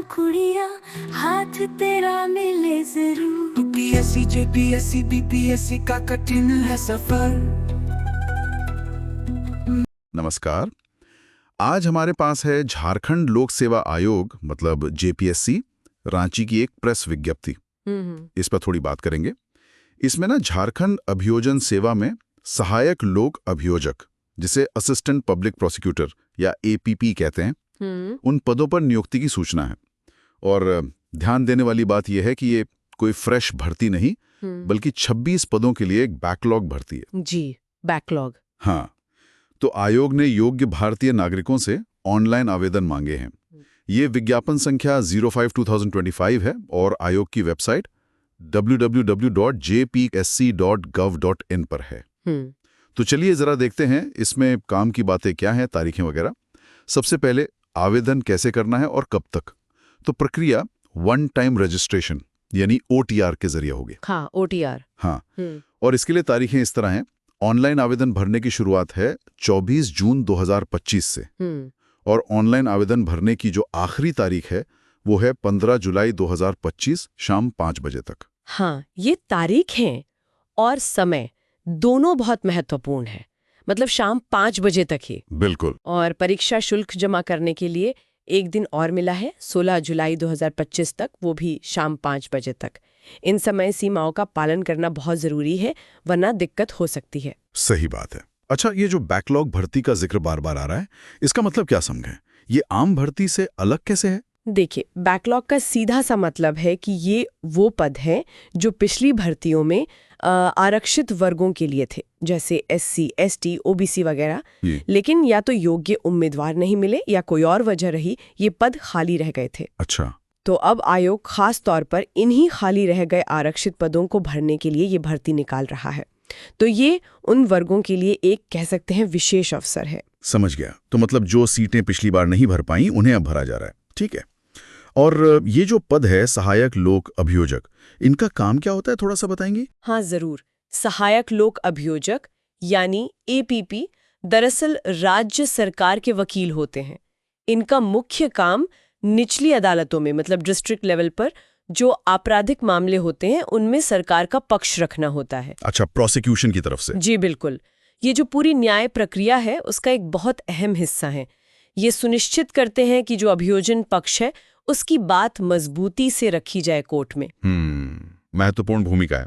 कुड़िया, हाथ तेरा मिले जरूर। यूपीएससी जेपीएससी बीपीएससी का कठिन है सफर। नमस्कार। आज हमारे पास है झारखंड लोक सेवा आयोग मतलब जेपीएससी रांची की एक प्रेस विज्ञप्ति। इस पर थोड़ी बात करेंगे। इसमें ना झारखंड अभियोजन सेवा में सहायक लोक अभियोजक, जिसे असिस्टेंट पब्लिक प्रोसिक्यूटर या एपीपी कहते हैं, उन पदों पर नियुक्ति की सूचना है। और ध्यान देने वाली बात यह है कि ये कोई फ्रेश भर्ती नहीं, बल्कि 26 पदों के लिए एक बैकलॉग भर्ती है। जी, बैकलॉग। हाँ, तो आयोग ने योग्य भारतीय नागरिकों से ऑनलाइन आवेदन मांगे हैं। ये विज्ञापन संख्या 05/2025 है और आयोग की वेबसाइट www.jpsc.gov.in पर है। तो चलिए जरा देखते हैं इसमें काम की बातें क्या हैं, तारीखें वगैरह। सबसे पहले आवेदन कैसे करना है और कब तक। तो प्रक्रिया वन टाइम रजिस्ट्रेशन यानी OTR के जरिए होगी। हाँ, OTR। हाँ, और इसके लिए तारीखें इस तरह हैं। ऑनलाइन आवेदन भरने की शुरुआत है 24 जून 2025 से और ऑनलाइन आवेदन भरने की जो आखिरी तारीख है वो है 15 जुलाई 2025 शाम 5 बजे तक। हाँ, ये तारीखें और समय दोनों बहुत महत्वपूर्ण है। मतलब शाम 5 बजे तक ही। बिल्कुल। और परीक्षा शुल्क जमा करने के लिए एक दिन और मिला है, 16 जुलाई 2025 तक, वो भी शाम 5 बजे तक। इन समय सीमाओं का पालन करना बहुत जरूरी है, वरना दिक्कत हो सकती है। सही बात है। अच्छा, ये जो बैकलॉग भर्ती का जिक्र बार बार आ रहा है, इसका मतलब क्या समझें? ये आम भर्ती से अलग कैसे है? देखिए, बैकलॉग का सीधा सा मतलब है कि ये वो पद हैं जो पिछली भर्तियों में आरक्षित वर्गों के लिए थे, जैसे SC, ST, OBC वगैरह। लेकिन या तो योग्य उम्मीदवार नहीं मिले या कोई और वजह रही, ये पद खाली रह गए थे। अच्छा। तो अब आयोग खास तौर पर इन्हीं खाली रह गए आरक्षित पदों को भरने के लिए ये भर्ती निकाल रहा है। तो ये उन वर्गों के लिए एक, कह सकते हैं, विशेष अवसर है। समझ गया। तो मतलब जो सीटें पिछली बार नहीं भर पाई उन्हें अब भरा जा रहा है। ठीक है। और ये जो पद है सहायक लोक अभियोजक, इनका काम क्या होता है, थोड़ा सा बताएंगे? हाँ, जरूर। सहायक लोक अभियोजक यानी APP दरअसल राज्य सरकार के वकील होते हैं। इनका मुख्य काम निचली अदालतों में, मतलब डिस्ट्रिक्ट लेवल पर जो आपराधिक मामले होते हैं उनमें सरकार का पक्ष रखना होता है। अच्छा, प्रोसिक्यूशन की तरफ से? जी बिल्कुल। ये जो पूरी न्याय प्रक्रिया है उसका एक बहुत अहम हिस्सा है। ये सुनिश्चित करते हैं कि जो अभियोजन पक्ष है उसकी बात मजबूती से रखी जाए कोर्ट में। महत्वपूर्ण भूमिका है।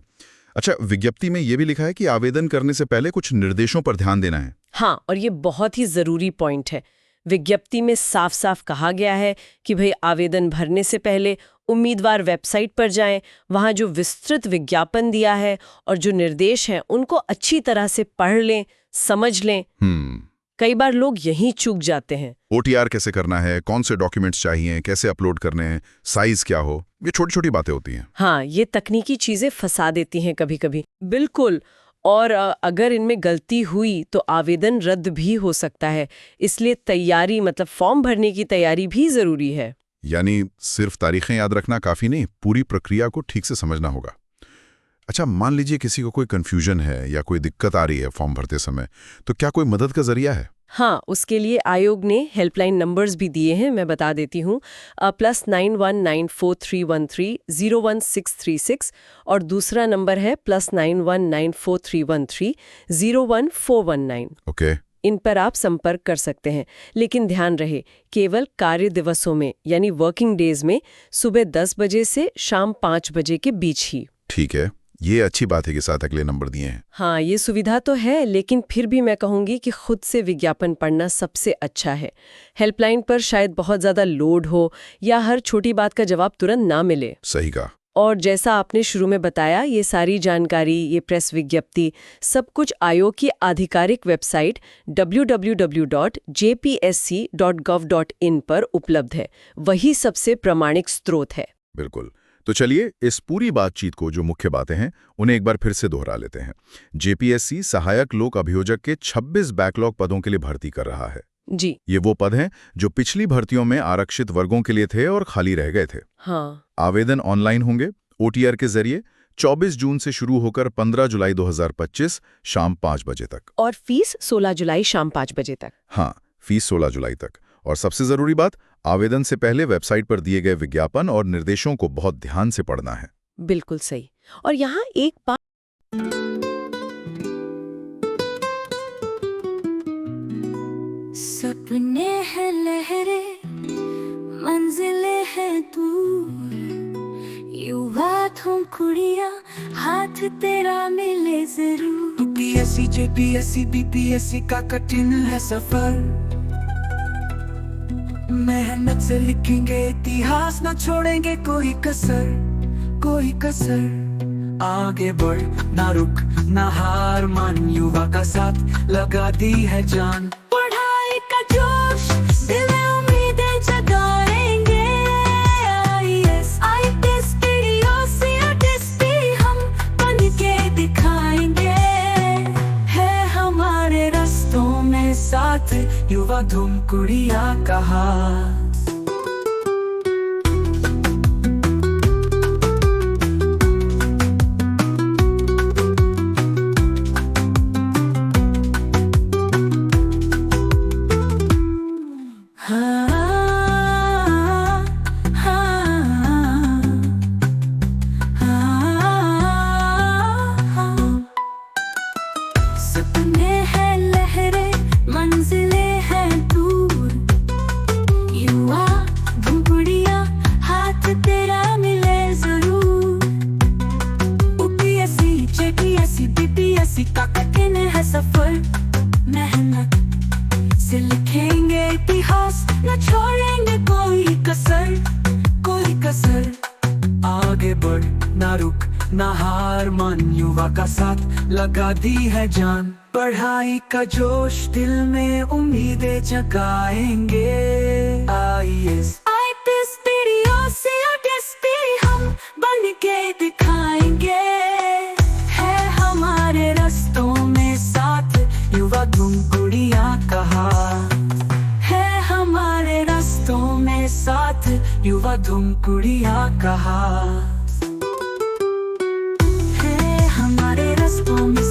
अच्छा, विज्ञप्ति में ये भी लिखा है कि आवेदन करने से पहले कुछ निर्देशों पर ध्यान देना है। हाँ, और ये बहुत ही जरूरी पॉइंट है। विज्ञप्ति में साफ साफ कहा गया है कि भाई आवेदन भरने से पहले उम्मीदवार वेबसाइट पर जाएं, वहां जो विस्तृत विज्ञापन दिया है और जो निर्देश हैं उनको अच्छी तरह से पढ़ लें, समझ लें। कई बार लोग यहीं चूक जाते हैं। OTR कैसे करना है, कौन से डॉक्यूमेंट्स चाहिए, कैसे अपलोड करने हैं, साइज क्या हो, ये छोटी छोटी बातें होती हैं। हाँ, ये तकनीकी चीजें फंसा देती हैं कभी कभी। बिल्कुल। और अगर इनमें गलती हुई तो आवेदन रद्द भी हो सकता है। इसलिए तैयारी, मतलब फॉर्म भरने की तैयारी भी जरूरी है। यानी सिर्फ तारीखें याद रखना काफी नहीं, पूरी प्रक्रिया को ठीक से समझना होगा। अच्छा, मान लीजिए किसी को कोई कंफ्यूजन है या कोई दिक्कत आ रही है फॉर्म भरते समय, तो क्या कोई मदद का जरिया है? हाँ, उसके लिए आयोग ने हेल्पलाइन नंबर्स भी दिए हैं, मैं बता देती हूँ। +919433011636 और दूसरा नंबर है +919433011419। ओके। इन पर आप संपर्क कर सकते हैं। लेकिन ध्यान रहे, केवल कार्य दिवसों में यानी वर्किंग डेज में सुबह 10 बजे से शाम 5 बजे के बीच ही। ठीक है, ये अच्छी बात है कि साथ अगले नंबर दिए हैं। हाँ, ये सुविधा तो है, लेकिन फिर भी मैं कहूँगी कि खुद से विज्ञापन पढ़ना सबसे अच्छा है। हेल्पलाइन पर शायद बहुत ज़्यादा लोड हो या हर छोटी बात का जवाब तुरंत ना मिले। सही कहा। और जैसा आपने शुरू में बताया, ये सारी जानकारी, ये प्रेस विज्ञप्ति, सब कुछ आयोग की आधिकारिक वेबसाइट www.jpsc.gov.in पर उपलब्ध है। वही सबसे प्रामाणिक स्रोत है। बिल्कुल। तो चलिए इस पूरी बातचीत को, जो मुख्य बातें हैं, उन्हें एक बार फिर से दोहरा लेते हैं। जेपीएससी सहायक लोक अभियोजक के 26 बैकलॉग पदों के लिए भर्ती कर रहा है। जी। ये वो पद हैं जो पिछली भर्तियों में आरक्षित वर्गों के लिए थे और खाली रह गए थे। हाँ। आवेदन ऑनलाइन होंगे OTR के जरिए 24 जून से शुरू होकर 15 जुलाई 2025 शाम 5 बजे तक। और फीस 16 जुलाई शाम 5 बजे तक। हाँ, फीस 16 जुलाई तक। और सबसे जरूरी बात, आवेदन से पहले वेबसाइट पर दिए गए विज्ञापन और निर्देशों को बहुत ध्यान से पढ़ना है। बिल्कुल सही। और यहाँ एक बात सपने हैं लहरे, मंजिलें हैं दूर, युवा तुम कुड़िया, हाथ तेरा मिले जरूर। यूपीएससी जेपीएससी बीपीएससी का कठिन है सफर, मेहनत से लिखेंगे इतिहास, न छोड़ेंगे कोई कसर, कोई कसर। आगे बढ़ ना रुक ना हार मान, युवा का साथ लगा दी है जान। पढ़ाई का जोश दिल में उम्मीदें जगाएंगे, IAS IPS PDOC DSP हम बन के दिखाएंगे। है हमारे रास्तों में साथ युवा धूम कुड़िया का हाथ। सपने हैं लहरे, मंजिलें हैं दूर, युवा धुपड़िया, हाथ तेरा मिले जरूर। यूपीएससी जेपीएससी बीपीएससी का कठिन है सफर, मेहनत से लिखेंगे इतिहास, न छोड़ेंगे कोई कसर, कोई कसर। आगे बढ़ ना रुक ना हार मान, युवा का साथ लगा दी है जान। पढ़ाई का जोश दिल में उम्मीदें जगाएंगे, IAS IPS PDOC DSP हम बन के दिखाएंगे। है हमारे रास्तों में साथ युवा धूम कुड़िया का हाथ। है हमारे रास्तों में साथ युवा धूम कुड़िया का हाथ। है हमारे रास्तों में